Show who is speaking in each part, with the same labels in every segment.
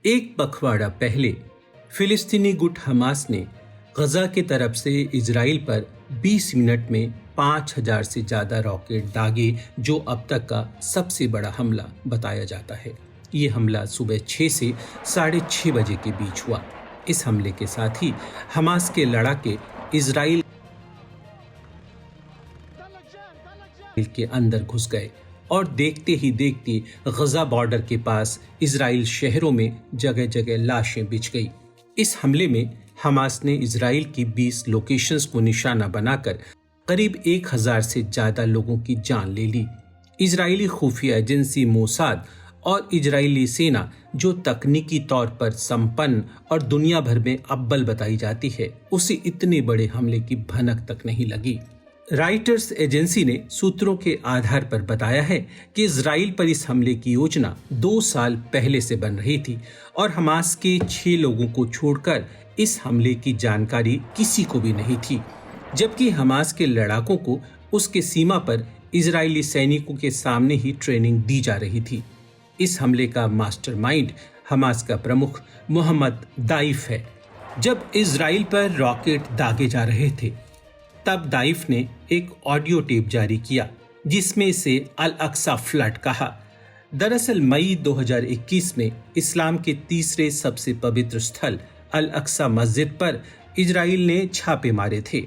Speaker 1: एक पखवाड़ा पहले फिलिस्तीनी गुट हमास ने गजा की तरफ से इजराइल पर 20 मिनट में 5000 से ज्यादा रॉकेट दागे, जो अब तक का सबसे बड़ा हमला बताया जाता है। ये हमला सुबह 6 से 6:30 बजे के बीच हुआ। इस हमले के साथ ही हमास के लड़ाके इजराइल के अंदर घुस गए और देखते ही देखते गजा बॉर्डर के पास इजराइल शहरों में जगह जगह लाशें बिछ गई। इस हमले में हमास ने इजराइल की 20 लोकेशंस को निशाना बनाकर करीब 1000 से ज्यादा लोगों की जान ले ली। इजरायली खुफिया एजेंसी मोसाद और इजरायली सेना, जो तकनीकी तौर पर संपन्न और दुनिया भर में अव्वल बताई जाती है, उसे इतने बड़े हमले की भनक तक नहीं लगी। राइटर्स एजेंसी ने सूत्रों के आधार पर बताया है कि इजराइल पर इस हमले की योजना 2 साल पहले से बन रही थी और हमास के 6 लोगों को छोड़कर इस हमले की जानकारी किसी को भी नहीं थी, जबकि हमास के लड़ाकों को उसके सीमा पर इजरायली सैनिकों के सामने ही ट्रेनिंग दी जा रही थी। इस हमले का मास्टरमाइंड हमास का प्रमुख मोहम्मद दाइफ है। जब इजराइल पर रॉकेट दागे जा रहे थे, तब दाइफ ने एक ऑडियो टेप जारी किया जिसमें इसे अल अक्सा फ्लड कहा। दरअसल मई 2021 में इस्लाम के तीसरे सबसे पवित्र स्थल अल अक्सा मस्जिद पर इजराइल ने छापे मारे थे।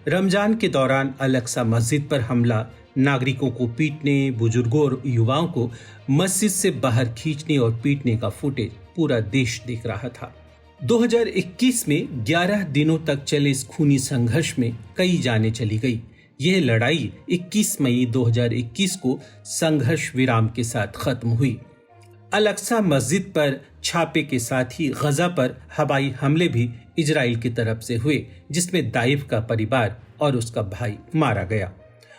Speaker 1: रमजान के दौरान अल अक्सा मस्जिद पर हमला नागरिकों को पीटने, बुजुर्गों और युवाओं को मस्जिद से बाहर खींचने और पीटने का फुटेज पूरा देश देख रहा था। 2021 में 11 दिनों तक चले इस खूनी संघर्ष में कई जानें चली गई। यह लड़ाई 21 मई 2021 को संघर्ष विराम के साथ खत्म हुई। अल अक्सा मस्जिद पर छापे के साथ ही गजा पर हवाई हमले भी इजराइल की तरफ से हुए, जिसमें दाइफ का परिवार और उसका भाई मारा गया।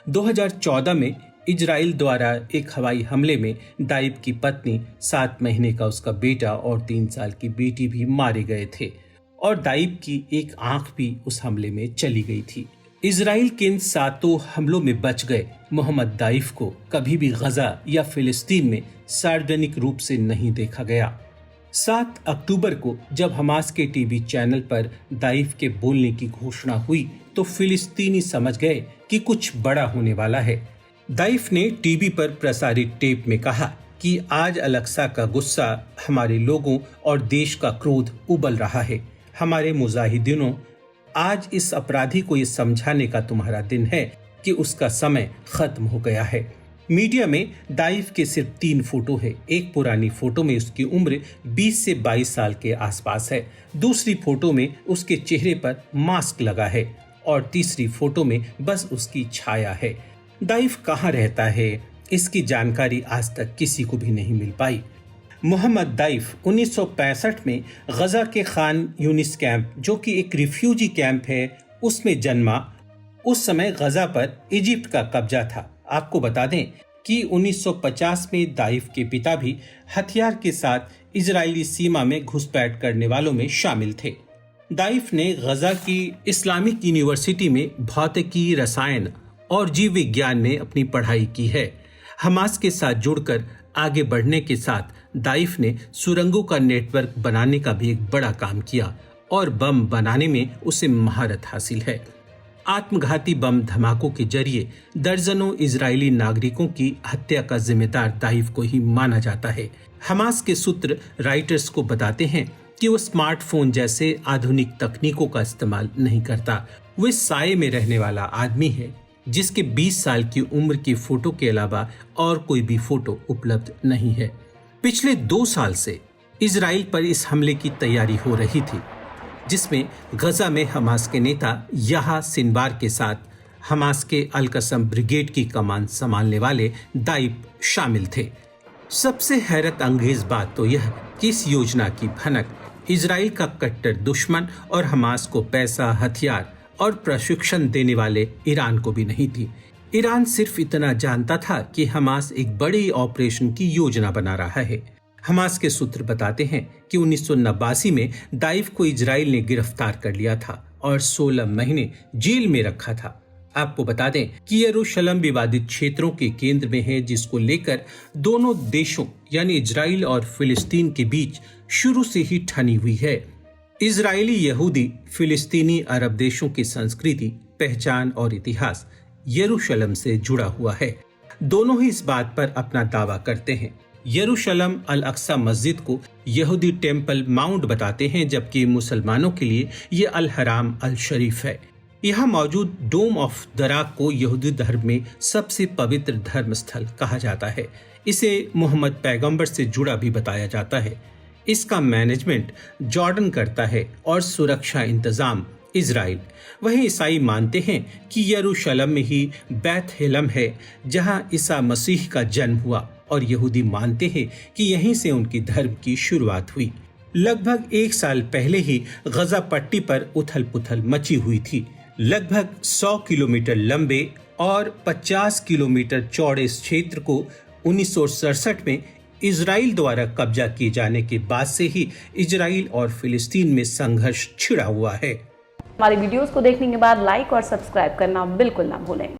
Speaker 1: 2014 में इजराइल द्वारा एक हवाई हमले में दाइफ की पत्नी, 7 महीने का उसका बेटा और 3 साल की बेटी भी मारे गए थे और दाइफ की एक आंख भी उस हमले में चली गई थी। इजराइल के इन 7 हमलों में बच गए मोहम्मद दाइफ को कभी भी गजा या फिलिस्तीन में सार्वजनिक रूप से नहीं देखा गया। 7 अक्टूबर को जब हमास के टीवी चैनल पर दाइफ के बोलने की घोषणा हुई तो फिलिस्तीनी समझ गए कि कुछ बड़ा होने वाला है। दाइफ ने टीवी पर प्रसारित टेप में कहा कि आज अल अक्सा का गुस्सा, हमारे लोगों और देश का क्रोध उबल रहा है। हमारे मुजाहिदीनों, आज इस अपराधी को ये समझाने का तुम्हारा दिन है कि उसका समय खत्म हो गया है। मीडिया में दाइफ के सिर्फ 3 फोटो है। एक पुरानी फोटो में उसकी उम्र 20 से 22 साल के आसपास है, दूसरी फोटो में उसके चेहरे पर मास्क लगा है और तीसरी फोटो में बस उसकी छाया है। दाइफ कहाँ रहता है, इसकी जानकारी आज तक किसी को भी नहीं मिल पाई। मोहम्मद दाइफ 1965 में गजा के खान यूनिस कैंप, जो कि एक रिफ्यूजी कैंप है, उसमें जन्मा। उस समय गजा पर इजिप्ट का कब्जा था। आपको बता दें कि 1950 में दाइफ के पिता भी हथियार के साथ इजरायली सीमा में घुसपैठ करने वालों में शामिल थे। दाइफ ने गजा की इस्लामिक यूनिवर्सिटी में भौतिकी, रसायन और जीव विज्ञान में अपनी पढ़ाई की है। हमास के साथ जुड़कर आगे बढ़ने के साथ दाइफ ने सुरंगों का नेटवर्क बनाने का भी एक बड़ा काम किया और बम बनाने में उसे महारत हासिल है। आत्मघाती बम धमाकों के जरिए दर्जनों इजरायली नागरिकों की हत्या का जिम्मेदार दाइफ को ही माना जाता है। हमास के सूत्र राइटर्स को बताते हैं कि वो स्मार्टफोन जैसे आधुनिक तकनीकों का इस्तेमाल नहीं करता। वो इस साये में रहने वाला आदमी है जिसके 20 साल की उम्र की फोटो के अलावा और कोई भी फोटो उपलब्ध नहीं है। पिछले 2 साल से इजराइल पर इस हमले की तैयारी हो रही थी, जिसमें गजा में हमास के नेता याह्या सिनवार के साथ हमास के अल कसम ब्रिगेड की कमान संभालने वाले दाइफ शामिल थे। सबसे हैरत अंगेज बात तो यह कि इस योजना की भनक इजराइल का कट्टर दुश्मन और हमास को पैसा, हथियार और प्रशिक्षण देने वाले ईरान को भी नहीं थी। ईरान सिर्फ इतना जानता था कि हमास एक बड़े ऑपरेशन की योजना बना रहा है। हमास के सूत्र बताते हैं कि 1989 में दाइफ को इजराइल ने गिरफ्तार कर लिया था और 16 महीने जेल में रखा था। आपको बता दें कि यरूशलेम विवादित क्षेत्रों के केंद्र में है, जिसको लेकर दोनों देशों यानी इजराइल और फिलिस्तीन के बीच शुरू से ही ठनी हुई है। इजरायली यहूदी फिलिस्तीनी अरब देशों की संस्कृति, पहचान और इतिहास यरूशलेम से जुड़ा हुआ है। दोनों ही इस बात पर अपना दावा करते हैं। यरूशलेम अल अक्सा मस्जिद को यहूदी टेम्पल माउंट बताते हैं, जबकि मुसलमानों के लिए ये अल हराम अल शरीफ है। यहाँ मौजूद डोम ऑफ द रॉक को यहूदी धर्म में सबसे पवित्र धर्म स्थल कहा जाता है। इसे मोहम्मद पैगंबर से जुड़ा भी बताया जाता है। इसका मैनेजमेंट जॉर्डन करता है और सुरक्षा इंतजाम इजराइल। वहीं ईसाई मानते हैं कि यरूशलेम में ही बैतलहम है, जहां ईसा मसीह का जन्म हुआ, और यहूदी मानते हैं कि यहीं से उनकी धर्म की शुरुआत हुई। लगभग 1 साल पहले ही गजा पट्टी पर उथल पुथल मची हुई थी। लगभग 100 किलोमीटर लंबे और 50 किलोमीटर चौड़े इस क्षेत्र को 1967 में इजराइल द्वारा कब्जा किए जाने के बाद से ही इजराइल और फिलिस्तीन में संघर्ष छिड़ा हुआ है।
Speaker 2: हमारी वीडियोस को देखने के बाद लाइक और सब्सक्राइब करना बिल्कुल ना भूलें।